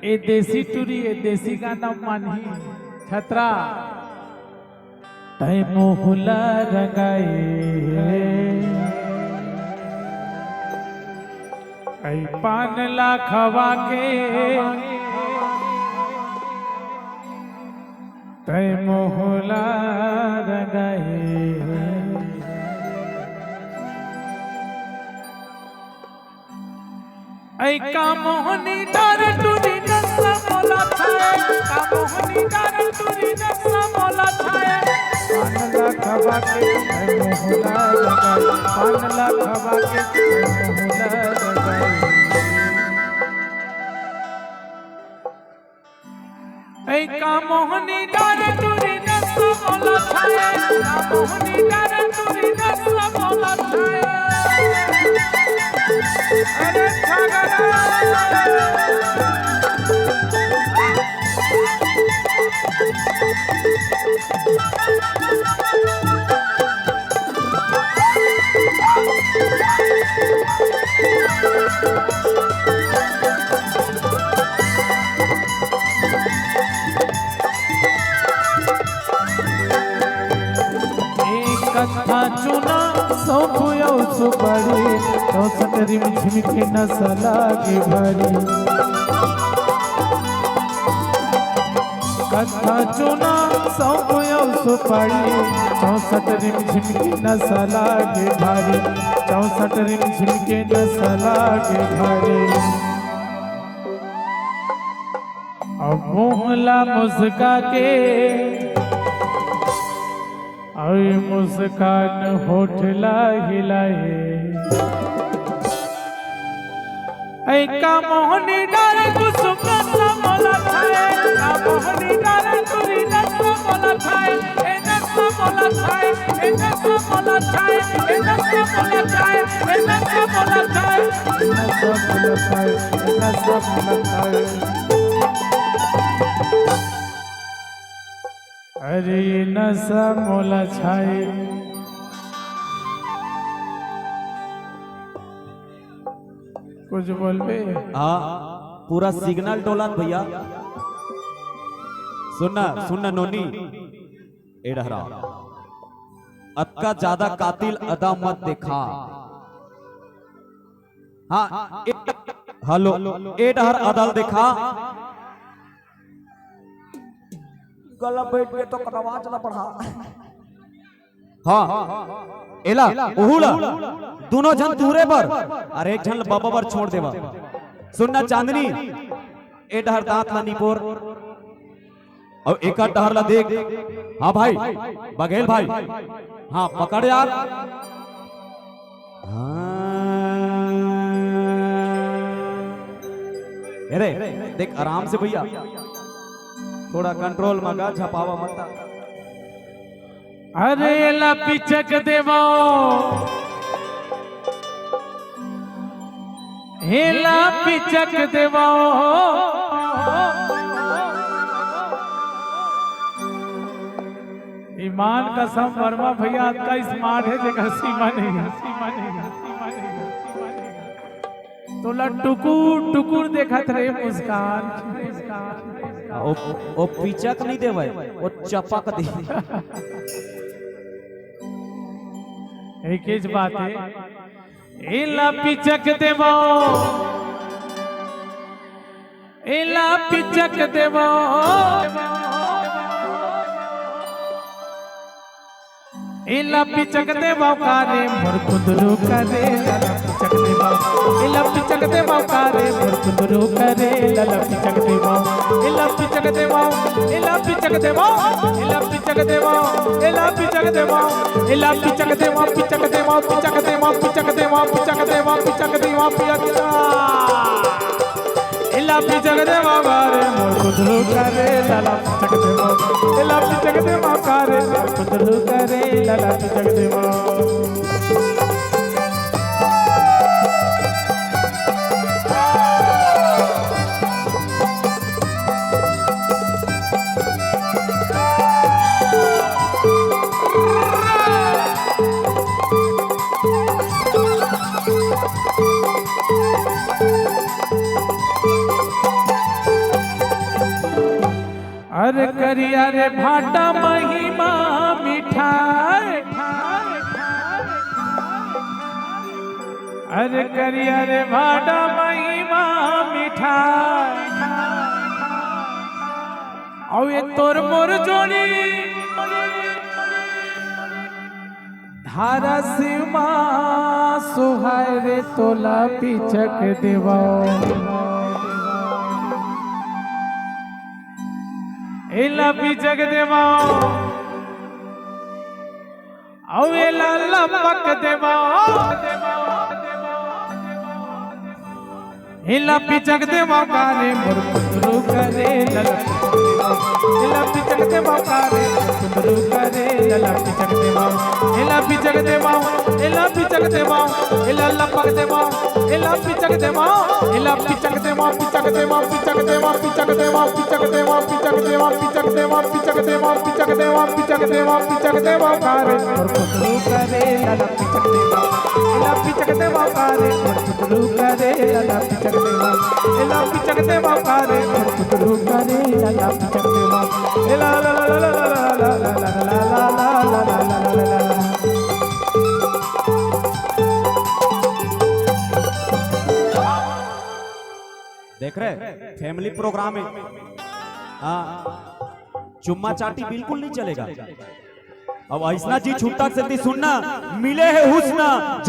ए देसी टूरी ए देसी गाना मानी छतरा तय मोहला रंगाए ऐ पान ला खवा के तय मोहला रंगाए ऐ का मोहनी डार टूरी नक्शा मोला छाए का मोहनी डार टूरी नक्शा मोला छाए पान ला खवा के तय मोहला रंगाए पान ला खवा के तय मोहला रंगाए ऐ का मोहनी डार टूरी नक्शा मोला छाए का मोहनी डार टूरी नक्शा मोला छाए अरे कथा चुना सौंपयो सुपारी तो सटरी में झिमके नसला के भरी कथा चुना सौंपयो सुपारी चौसटरी में झिमके नसला के भारी चौसटरी में झिमके नसला के भारी अब मोहला मुस्का के और मुस्कान होठला हिलाए ऐ का मोहनी डार कुसुम नक्शा मोला छाए का मोहनी डार तुरी नक्शा मोला छाए ए नक्शा मोला छाए ए नक्शा मोला छाए ए नक्शा मोला छाए ए नक्शा मोला छाए ए नक्शा मोला छाए ए नक्शा मोला छाए अरे नशा मोला छाए कुछ बोलबे हाँ पूरा सिग्नल डोला भैया सुनना सुनना नोनी एडहरा अक्का ज्यादा कातिल अदा मत देखा हाँ हेलो एडहर अदल देखा गला बैठ के तो कटवा चला पड़ा हाँ एला ओहुला दोनों जन दूरे पर अरे एक जन बाबा पर छोड़ देवा सुनना चांदनी ए डहर दांत ला नीपोर और एक डहर ला देख हाँ भाई बघेल भाई हाँ पकड़ यार अरे देख आराम से भैया थोड़ा कंट्रोल मगा झपावा मत अरे ला पिचक देवो हेला पिचक देवो ईमान कसम वर्मा भैया आपका स्मार्ट है जगह सीमा नहीं है सीमा नहीं है सीमा नहीं है सीमा नहीं है तो ला टुकुर टुकुर देखत रे मुस्कान मुस्कान ओ पिचक नहीं दे भाई वो चपक दे एक ही बात है एला पिचक देवो एला पिचक देवो एला पिचक देवो कारे मोर कुंदरू करे लला पिचक देवो एला पिचक देवो कारे मोर कुंदरू करे लला पिचक देवो एला पिचक देवो एला पिचक देवो एला पिचक देवो एला पिचक देवो एला पिचक देवो पिचक देवो पिचक देवो पिचक देवो पिचक देवो पिचक देवो पिचक एला पिचक देवो कारे मोर कुंदरू करे लला पिचक देवो एला पिचक देवो कारे मोर कुंदरू करे लला पिचक देवो अरे करिया रे भाटा महिमा मिठाई, अरे करिया रे भाटा महिमा मिठाई, और ये तोर मोर जोड़ी धारा सीमा सुहाय रे तोला पिचक देवा, एला पिचक देवा, औ एला लपक देवा, एला पिचक देवा कारे मोर कुंदरू करे ललक, एला पिचक देवा कारे मोर कुंदरू करे ललक पिचक देवा, एला पिचक देवा, एला पिचक देवा, एला लपक देवा, एला पिचक देवा, एला पिचक देवा, पिचक देवा, पिचक देवा, पिचक देवा, पिचक देवा, पिचक देवा, पिचक देवा, पिचक देवा, पिचक देवा, पिचक देवा, पिचक देवा कारे मोर कुंदरू करे ललक पिचक देवा, एला पिचक देवा कारे मोर कुंदरू करे ललक पिचक देवा, एला पिचक देवा कारे मोर कुंदरू करे ललक पिचक देवा, एला ला ला ला ला ला ला ला ला ला ला ला ला। देख रहे फैमिली प्रोग्राम है, हाँ चुम्मा चाटी बिल्कुल नहीं चलेगा। अब ऐसा चीज छूटा सकती सुनना, मिले है हुस्ना